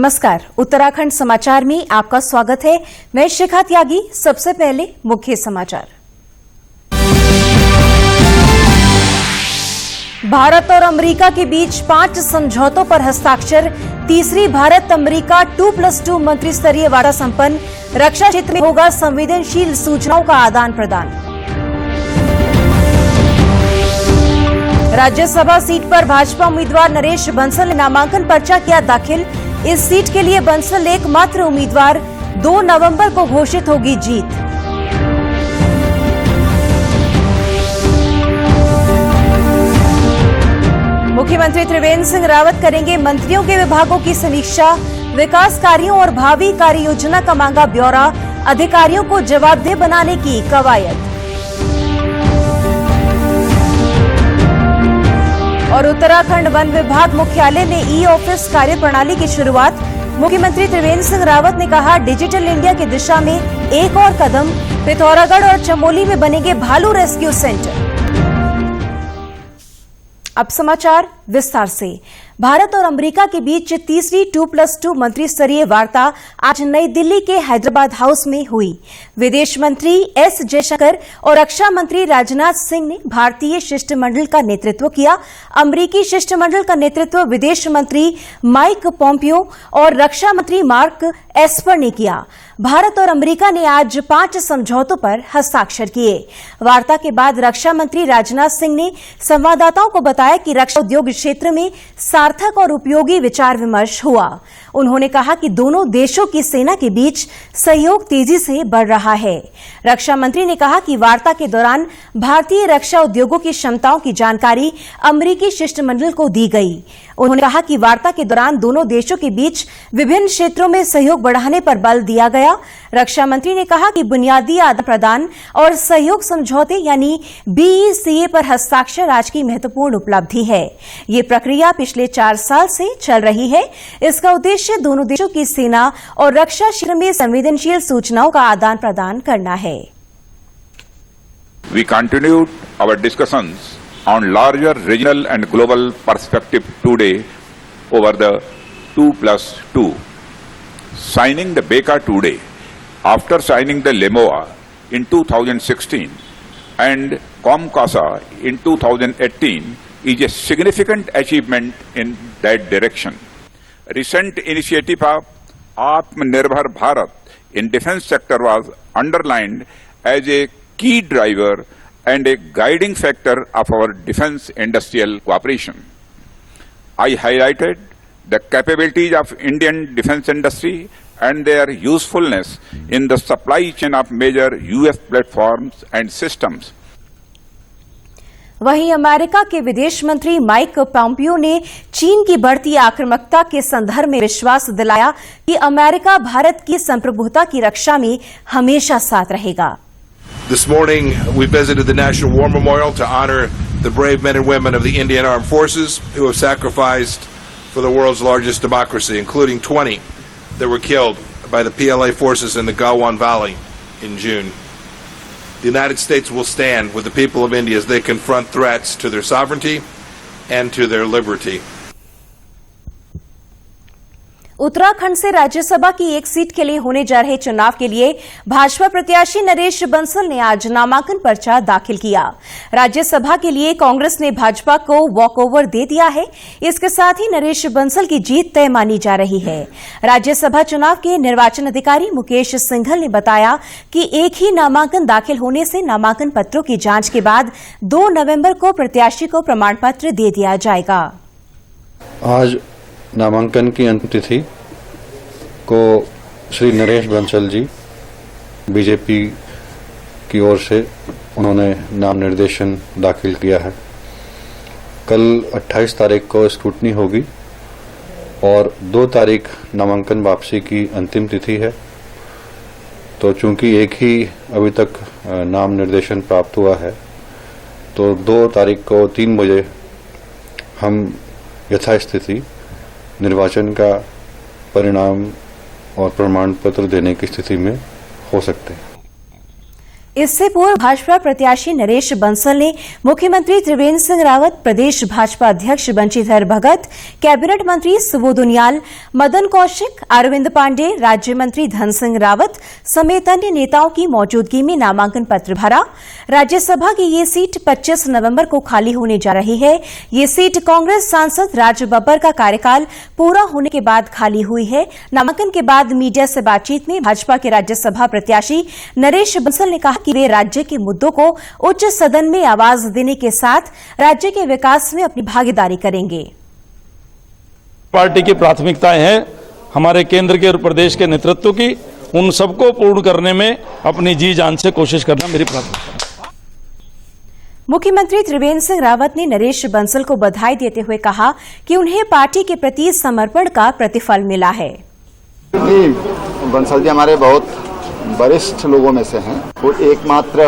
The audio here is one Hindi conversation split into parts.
नमस्कार, उत्तराखंड समाचार में आपका स्वागत है। मैं शिखा त्यागी। सबसे पहले मुख्य समाचार। भारत और अमेरिका के बीच 5 समझौतों पर हस्ताक्षर। तीसरी भारत अमेरिका 2+2 मंत्री स्तरीय वार्ता संपन्न। रक्षा क्षेत्र में होगा संवेदनशील सूचनाओं का आदान प्रदान। राज्यसभा सीट पर भाजपा उम्मीदवार नरेश बंसल ने नामांकन पर्चा किया दाखिल। इस सीट के लिए बंसल एकमात्र उम्मीदवार। 2 नवंबर को घोषित होगी जीत। मुख्यमंत्री त्रिवेंद्र सिंह रावत करेंगे मंत्रियों के विभागों की समीक्षा। विकास कार्यों और भावी कार्य योजना का मांगा ब्यौरा। अधिकारियों को जवाबदेह बनाने की कवायद। और उत्तराखंड वन विभाग मुख्यालय में ई ऑफिस कार्य प्रणाली की शुरुआत। मुख्यमंत्री त्रिवेंद्र सिंह रावत ने कहा, डिजिटल इंडिया की दिशा में एक और कदम। पिथौरागढ़ और चमोली में बनेंगे भालू रेस्क्यू सेंटर। अब समाचार विस्तार से। भारत और अमेरिका के बीच तीसरी 2+2 मंत्री स्तरीय वार्ता आज नई दिल्ली के हैदराबाद हाउस में हुई। विदेश मंत्री एस जयशंकर और रक्षा मंत्री राजनाथ सिंह ने भारतीय शिष्टमंडल का नेतृत्व किया। अमेरिकी शिष्टमंडल का नेतृत्व विदेश मंत्री माइक पोम्पियो और रक्षा मंत्री मार्क एस्पर ने किया। भारत और अमेरिका ने आज 5 समझौतों पर हस्ताक्षर किए। वार्ता के बाद रक्षा मंत्री राजनाथ सिंह ने संवाददाताओं को बताया कि रक्षा उद्योग क्षेत्र में सार्थक और उपयोगी विचार विमर्श हुआ। उन्होंने कहा कि दोनों देशों की सेना के बीच सहयोग तेजी से बढ़ रहा है। रक्षा मंत्री ने कहा कि वार्ता के दौरान भारतीय रक्षा उद्योगों की क्षमताओं की जानकारी अमेरिकी शिष्टमंडल को दी गई। उन्होंने कहा कि वार्ता के दौरान दोनों देशों के बीच विभिन्न क्षेत्रों में सहयोग बढ़ाने पर बल दिया गया। रक्षा मंत्री ने कहा कि बुनियादी आदान प्रदान और सहयोग समझौते यानी BECA पर हस्ताक्षर आज की महत्वपूर्ण उपलब्धि है। ये प्रक्रिया पिछले 4 साल से चल रही है। इसका उद्देश्य दोनों देशों की सेना और रक्षा क्षेत्र में संवेदनशील सूचनाओं का आदान प्रदान करना है। We continued our discussions on larger regional and global perspective today over the 2+2. Signing the BECA today, after signing the LEMOA in 2016 and COMCASA in 2018, is a significant achievement in that direction. Recent initiative of Atmanirbhar Bharat in defense sector was underlined as a key driver and a guiding factor of our defense industrial cooperation. I highlighted the capabilities of Indian defense industry and their usefulness in the supply chain of major US platforms and systems. वहीं अमेरिका के विदेश मंत्री माइक पोम्पियो ने चीन की बढ़ती आक्रामकता के संदर्भ में विश्वास दिलाया कि अमेरिका भारत की संप्रभुता की रक्षा में हमेशा साथ रहेगा। This morning, we visited the National War Memorial to honor the brave men and women of the Indian Armed Forces who have sacrificed for the world's largest democracy, including 20 that were killed by the PLA forces in the Galwan Valley in June. The United States will stand with the people of India as they confront threats to their sovereignty and to their liberty. Uttarakhand से राज्यसभा की एक सीट के लिए होने जा रहे चुनाव के लिए भाजपा प्रत्याशी नरेश बंसल ने आज नामांकन पर्चा दाखिल किया। राज्यसभा के लिए कांग्रेस ने भाजपा को वॉकओवर दे दिया है। इसके साथ ही नरेश बंसल की जीत तय मानी जा रही है। राज्यसभा चुनाव के निर्वाचन अधिकारी मुकेश सिंघल ने बताया कि एक ही नामांकन दाखिल होने से नामांकन पत्रों की जांच के बाद 2 नवंबर को प्रत्याशी को प्रमाण पत्र दे दिया जाएगा। आज नामांकन की अंतिम तिथि को श्री नरेश बंसल जी बीजेपी की ओर से उन्होंने नाम निर्देशन दाखिल किया है। कल 28 तारीख को स्क्रूटनी होगी और 2 तारीख नामांकन वापसी की अंतिम तिथि है। तो चूंकि एक ही अभी तक नाम निर्देशन प्राप्त हुआ है, तो 2 तारीख को 3 बजे हम यथास्थिति निर्वाचन का परिणाम और प्रमाण पत्र देने की स्थिति में हो सकते हैं। इससे पूर्व भाजपा प्रत्याशी नरेश बंसल ने मुख्यमंत्री त्रिवेंद्र सिंह रावत, प्रदेश भाजपा अध्यक्ष बंशीधर भगत, कैबिनेट मंत्री सुबोध उनियाल, मदन कौशिक, अरविंद पांडे, राज्य मंत्री धन सिंह रावत समेत अन्य नेताओं की मौजूदगी में नामांकन पत्र भरा। राज्यसभा की ये सीट 25 नवंबर को खाली होने जा रही है। ये सीट कांग्रेस सांसद राज बब्बर का कार्यकाल पूरा होने के बाद खाली हुई है। नामांकन के बाद मीडिया से बातचीत में भाजपा के राज्यसभा प्रत्याशी नरेश बंसल ने कहा कि वे राज्य के मुद्दों को उच्च सदन में आवाज देने के साथ राज्य के विकास में अपनी भागीदारी करेंगे। पार्टी की प्राथमिकताएं हैं हमारे केंद्र के और प्रदेश के नेतृत्व की, उन सबको पूर्ण करने में अपनी जी जान से कोशिश करना मेरी प्राथमिकता है। मुख्यमंत्री त्रिवेंद्र सिंह रावत ने नरेश बंसल को बधाई देते हुए कहा कि उन्हें पार्टी के प्रति समर्पण का प्रतिफल मिला है। बंसल जी हमारे बहुत वरिष्ठ लोगों में से हैं। वो एकमात्र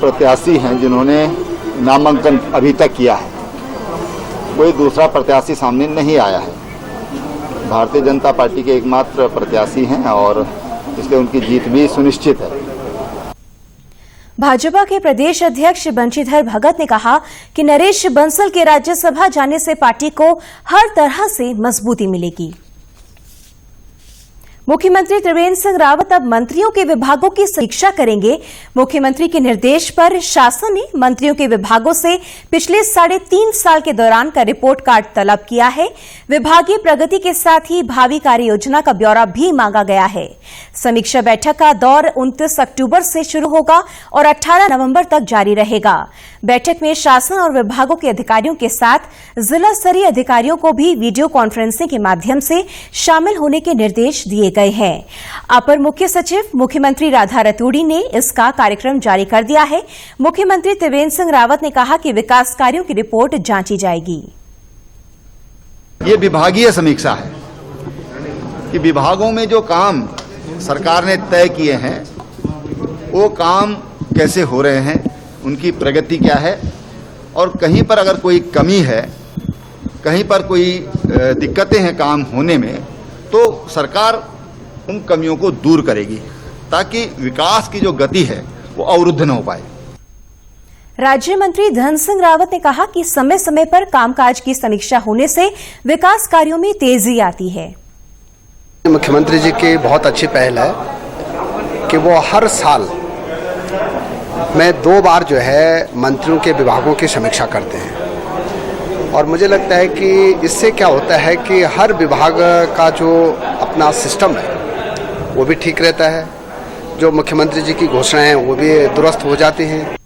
प्रत्याशी हैं जिन्होंने नामांकन अभी तक किया है। कोई दूसरा प्रत्याशी सामने नहीं आया है। भारतीय जनता पार्टी के एकमात्र प्रत्याशी हैं और इसलिए उनकी जीत भी सुनिश्चित है। भाजपा के प्रदेश अध्यक्ष बंशीधर भगत ने कहा कि नरेश बंसल के राज्यसभा जाने से पार्टी को हर तरह से मजबूती मिलेगी। मुख्यमंत्री त्रिवेंद्र सिंह रावत अब मंत्रियों के विभागों की समीक्षा करेंगे। मुख्यमंत्री के निर्देश पर शासन ने मंत्रियों के विभागों से पिछले 3.5 साल के दौरान का रिपोर्ट कार्ड तलब किया है। विभागीय प्रगति के साथ ही भावी कार्य योजना का ब्यौरा भी मांगा गया है। समीक्षा बैठक का दौर 29 अक्टूबर से शुरू होगा और 18 नवंबर तक जारी रहेगा। बैठक में शासन और विभागों के अधिकारियों के साथ जिला स्तरीय अधिकारियों को भी वीडियो कॉन्फ्रेंसिंग के माध्यम से शामिल होने के निर्देश दिए गए हैं। अपर मुख्य सचिव मुख्यमंत्री राधा रतूड़ी ने इसका कार्यक्रम जारी कर दिया है। मुख्यमंत्री त्रिवेंद्र सिंह रावत ने कहा कि विकास कार्यों की रिपोर्ट जांची जाएगी। ये विभागीय समीक्षा है कि विभागों में जो काम सरकार ने तय किए हैं वो काम कैसे हो रहे हैं, उनकी प्रगति क्या है और कहीं पर अगर कोई कमी है, कहीं पर कोई दिक्कतें हैं काम होने में, तो सरकार उन कमियों को दूर करेगी ताकि विकास की जो गति है वो अवरुद्ध न हो पाए। राज्य मंत्री धन सिंह रावत ने कहा कि समय समय पर कामकाज की समीक्षा होने से विकास कार्यों में तेजी आती है। मुख्यमंत्री जी की बहुत अच्छी पहल है कि वो हर साल में 2 बार जो है मंत्रियों के विभागों की समीक्षा करते हैं और मुझे लगता है कि इससे क्या होता है कि हर विभाग का जो अपना सिस्टम है वो भी ठीक रहता है, जो मुख्यमंत्री जी की घोषणाएं हैं वो भी दुरुस्त हो जाती हैं।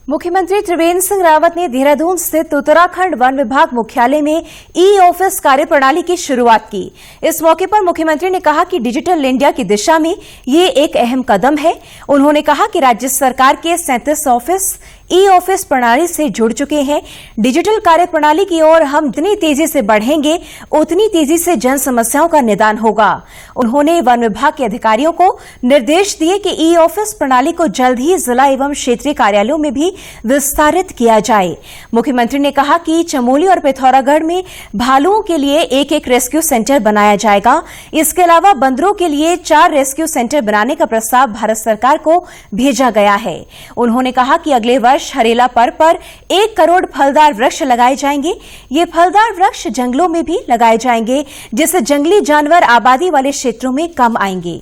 मुख्यमंत्री त्रिवेंद्र सिंह रावत ने देहरादून स्थित उत्तराखंड वन विभाग मुख्यालय में ई ऑफिस कार्यप्रणाली की शुरुआत की। इस मौके पर मुख्यमंत्री ने कहा कि डिजिटल इंडिया की दिशा में ये एक अहम कदम है। उन्होंने कहा कि राज्य सरकार के 37 ऑफिस ई ऑफिस प्रणाली से जुड़ चुके हैं। डिजिटल कार्य प्रणाली की ओर हम जितनी तेजी से बढ़ेंगे उतनी तेजी से जन समस्याओं का निदान होगा। उन्होंने वन विभाग के अधिकारियों को निर्देश दिए कि ई ऑफिस प्रणाली को जल्द ही जिला एवं क्षेत्रीय कार्यालयों में भी विस्तारित किया जाए। मुख्यमंत्री ने कहा कि चमोली और पिथौरागढ़ में भालुओं के लिए एक रेस्क्यू सेंटर बनाया जाएगा। इसके अलावा बंदरों के लिए 4 रेस्क्यू सेंटर बनाने का प्रस्ताव भारत सरकार को भेजा गया है। उन्होंने कहा कि अगले वर्ष हरेला पर्व पर 1 करोड़ फलदार वृक्ष लगाए जाएंगे। ये फलदार वृक्ष जंगलों में भी लगाए जाएंगे, जिससे जंगली जानवर आबादी वाले क्षेत्रों में कम आएंगे।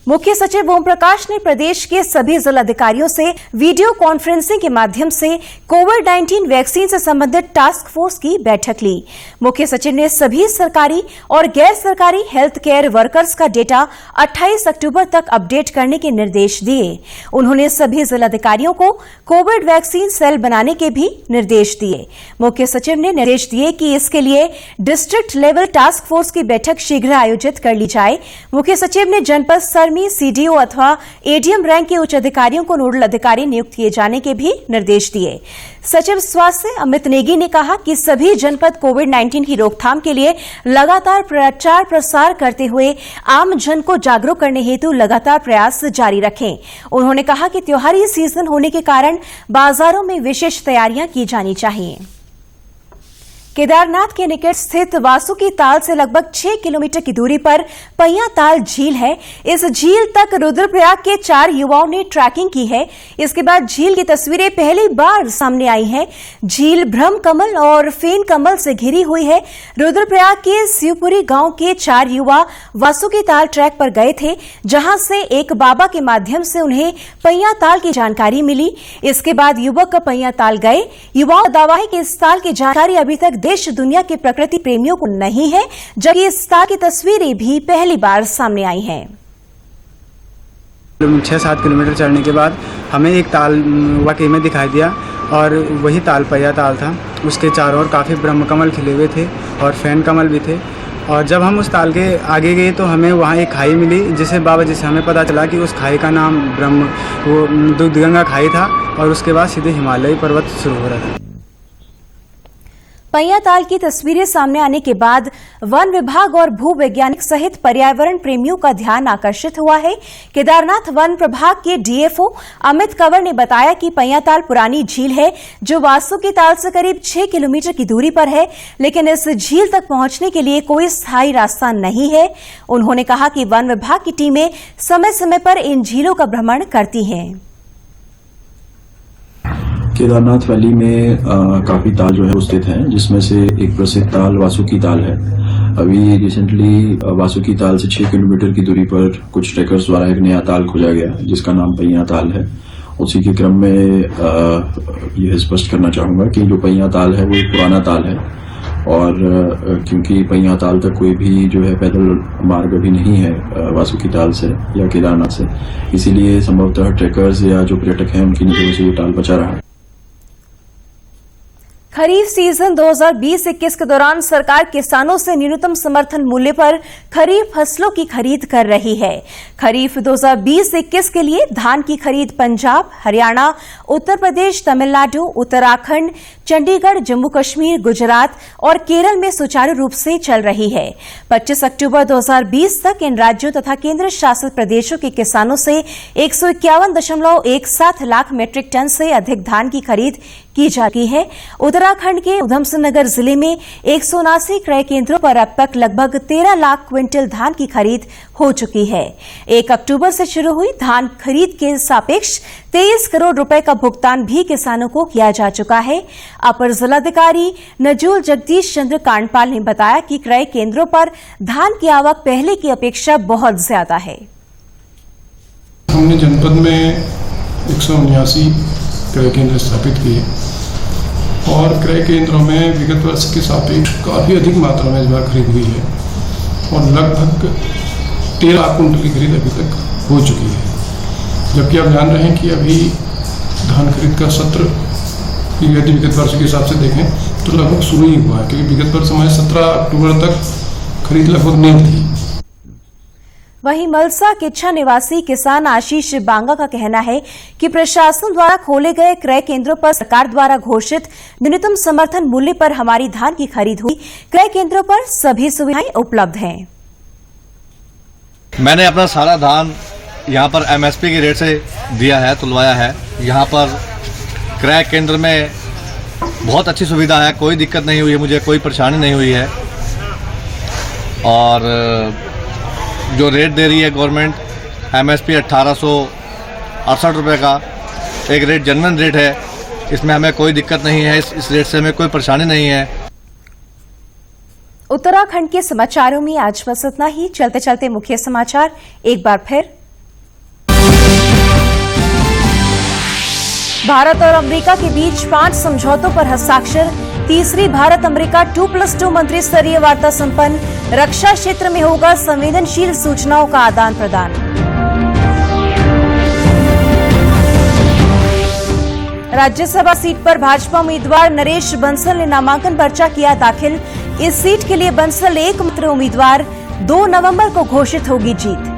मुख्य सचिव ओम प्रकाश ने प्रदेश के सभी जिलाधिकारियों से वीडियो कॉन्फ्रेंसिंग के माध्यम से कोविड-19 वैक्सीन से संबंधित टास्क फोर्स की बैठक ली। मुख्य सचिव ने सभी सरकारी और गैर सरकारी हेल्थ केयर वर्कर्स का डेटा 28 अक्टूबर तक अपडेट करने के निर्देश दिए। उन्होंने सभी जिलाधिकारियों को कोविड वैक्सीन सेल बनाने के भी निर्देश दिए। मुख्य सचिव ने निर्देश दिए कि इसके लिए डिस्ट्रिक्ट लेवल टास्क फोर्स की बैठक शीघ्र आयोजित कर ली जाए। मुख्य सचिव ने जनपद स्तर सीडीओ अथवा एडीएम रैंक के उच्च अधिकारियों को नोडल अधिकारी नियुक्त किए जाने के भी निर्देश दिए। सचिव स्वास्थ्य अमित नेगी ने कहा कि सभी जनपद कोविड-19 की रोकथाम के लिए लगातार प्रचार प्रसार करते हुए आम जन को जागरूक करने हेतु लगातार प्रयास जारी रखें। उन्होंने कहा कि त्योहारी सीजन होने के कारण बाजारों में विशेष तैयारियां की जानी चाहिए। केदारनाथ के निकट स्थित वासुकी ताल से लगभग 6 किलोमीटर की दूरी पर पैया ताल झील है। इस झील तक रुद्रप्रयाग के 4 युवाओं ने ट्रैकिंग की है। इसके बाद झील की तस्वीरें पहली बार सामने आई हैं। झील ब्रह्म कमल और फेन कमल से घिरी हुई है। रुद्रप्रयाग के शिवपुरी गांव के 4 युवा वासुकी ताल ट्रैक पर गए थे, जहां से एक बाबा के माध्यम से उन्हें पैया ताल की जानकारी मिली। इसके बाद युवक पैया ताल गए। युवाओं का दावा है कि इस ताल की जानकारी अभी तक देश दुनिया के प्रकृति प्रेमियों को नहीं है, जबकि इस ताल की तस्वीरें भी पहली बार सामने आई हैं। 6-7 किलोमीटर चढ़ने के बाद हमें एक ताल वाकई में दिखाई दिया और वही ताल पैया ताल था। उसके चारों ओर काफ़ी ब्रह्म कमल खिले हुए थे और फैन कमल भी थे। और जब हम उस ताल के आगे गए तो हमें वहाँ एक खाई मिली, जिससे हमें पता चला कि उस खाई का नाम वो दूधगंगा खाई था और उसके बाद सीधे हिमालयी पर्वत शुरू हो रहा था। पैया ताल की तस्वीरें सामने आने के बाद वन विभाग और भूवैज्ञानिक सहित पर्यावरण प्रेमियों का ध्यान आकर्षित हुआ है। केदारनाथ वन प्रभाग के डीएफओ अमित कंवर ने बताया कि पैया ताल पुरानी झील है जो वासुकी ताल से करीब 6 किलोमीटर की दूरी पर है, लेकिन इस झील तक पहुंचने के लिए कोई स्थायी रास्ता नहीं है। उन्होंने कहा कि वन विभाग की टीमें समय समय पर इन झीलों का भ्रमण करती हैं। केदारनाथ वैली में काफ़ी ताल जो है वो स्थित हैं, जिसमें से एक प्रसिद्ध ताल वासुकी ताल है। अभी रिसेंटली वासुकी ताल से 6 किलोमीटर की दूरी पर कुछ ट्रैकर्स द्वारा एक नया ताल खोजा गया जिसका नाम पैया ताल है। उसी के क्रम में यह स्पष्ट करना चाहूँगा कि जो पैया ताल है वो एक पुराना ताल है और क्योंकि पैया ताल तक कोई भी जो है पैदल मार्ग अभी नहीं है वासुकी ताल से या केदारनाथ से, इसीलिए संभवतः ट्रैकर्स या जो पर्यटक हैं उनकी नजरों से ये ताल बचा रहा है। खरीफ सीजन 2020-21 के दौरान सरकार किसानों से न्यूनतम समर्थन मूल्य पर खरीफ फसलों की खरीद कर रही है। खरीफ 2020-21 के लिए धान की खरीद पंजाब, हरियाणा, उत्तर प्रदेश, तमिलनाडु, उत्तराखंड, चंडीगढ़, जम्मू कश्मीर, गुजरात और केरल में सुचारू रूप से चल रही है। 25 अक्टूबर 2020 तक इन राज्यों तथा केंद्र शासित प्रदेशों के किसानों से 151.17 लाख मीट्रिक टन से अधिक धान की खरीद की जा रही है। उत्तराखंड के उधमसिंह नगर जिले में 179 क्रय केंद्रों पर अब तक लगभग 13 लाख क्विंटल धान की खरीद हो चुकी है। 1 अक्टूबर से शुरू हुई धान खरीद के सापेक्ष 23 करोड़ रुपए का भुगतान भी किसानों को किया जा चुका है। अपर जिलाधिकारी नजूल जगदीश चंद्र कांडपाल ने बताया कि क्रय केंद्रों पर धान की आवक पहले की अपेक्षा बहुत ज्यादा है। हमने जनपद में 179 क्रय केंद्र स्थापित किए और क्रय केंद्रों में विगत वर्ष के सापेक्ष काफ़ी अधिक मात्रा में इस बार खरीद हुई है और लगभग 13 लाख कुंटल की खरीद अभी तक हो चुकी है। जबकि आप जान रहे हैं कि अभी धान खरीद का सत्र यदि विगत वर्ष के हिसाब से देखें तो लगभग शुरू ही हुआ है, क्योंकि विगत वर्ष में 17 अक्टूबर तक खरीद लगभग नहीं थी। वहीं मलसा किच्छा निवासी किसान आशीष बांगा का कहना है कि प्रशासन द्वारा खोले गए क्रय केंद्रों पर सरकार द्वारा घोषित न्यूनतम समर्थन मूल्य पर हमारी धान की खरीद हुई। क्रय केंद्रों पर सभी सुविधाएं उपलब्ध हैं। मैंने अपना सारा धान यहाँ पर एमएसपी के रेट से दिया है, तुलवाया है। यहाँ पर क्रय केंद्र में बहुत अच्छी सुविधा है, कोई दिक्कत नहीं हुई है, मुझे कोई परेशानी नहीं हुई है। और जो रेट दे रही है गवर्नमेंट, एमएसपी 1868 रुपये का एक रेट जनरल रेट है, इसमें हमें कोई दिक्कत नहीं है, इस रेट से हमें कोई परेशानी नहीं है। उत्तराखंड के समाचारों में आज बस इतना ही। चलते चलते मुख्य समाचार एक बार फिर। भारत और अमेरिका के बीच 5 समझौतों पर हस्ताक्षर। तीसरी भारत अमेरिका 2+2 मंत्री स्तरीय वार्ता संपन्न। रक्षा क्षेत्र में होगा संवेदनशील सूचनाओं का आदान प्रदान। राज्यसभा सीट पर भाजपा उम्मीदवार नरेश बंसल ने नामांकन पर्चा किया दाखिल। इस सीट के लिए बंसल एकमात्र उम्मीदवार। 2 नवंबर को घोषित होगी जीत।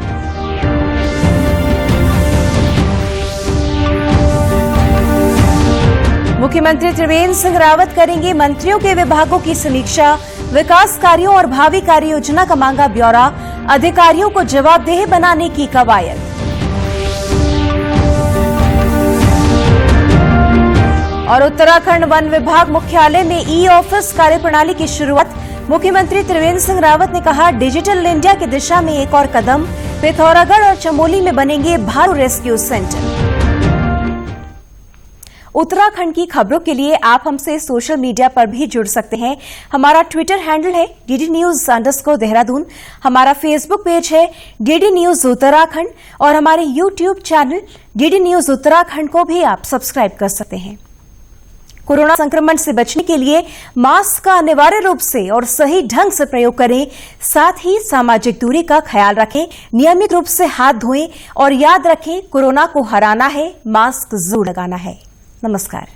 मुख्यमंत्री त्रिवेंद्र सिंह रावत करेंगे मंत्रियों के विभागों की समीक्षा। विकास कार्यों और भावी कार्य योजना का मांगा ब्यौरा। अधिकारियों को जवाबदेह बनाने की कवायद। और उत्तराखंड वन विभाग मुख्यालय में ई ऑफिस कार्यप्रणाली की शुरुआत। मुख्यमंत्री त्रिवेंद्र सिंह रावत ने कहा, डिजिटल इंडिया की दिशा में एक और कदम। पिथौरागढ़ और चमोली में बनेंगे भालू रेस्क्यू सेंटर। उत्तराखंड की खबरों के लिए आप हमसे सोशल मीडिया पर भी जुड़ सकते हैं। हमारा ट्विटर हैंडल है DD News_देहरादून। हमारा फेसबुक पेज है DD News उत्तराखंड और हमारे YouTube channel DD News Uttarakhand को भी आप सब्सक्राइब कर सकते हैं। कोरोना संक्रमण से बचने के लिए मास्क का अनिवार्य रूप से और सही ढंग से प्रयोग करें। साथ ही सामाजिक दूरी का ख्याल रखें, नियमित रूप से हाथ धोएं और याद रखें, कोरोना को हराना है, मास्क जरूर लगाना है। नमस्कार।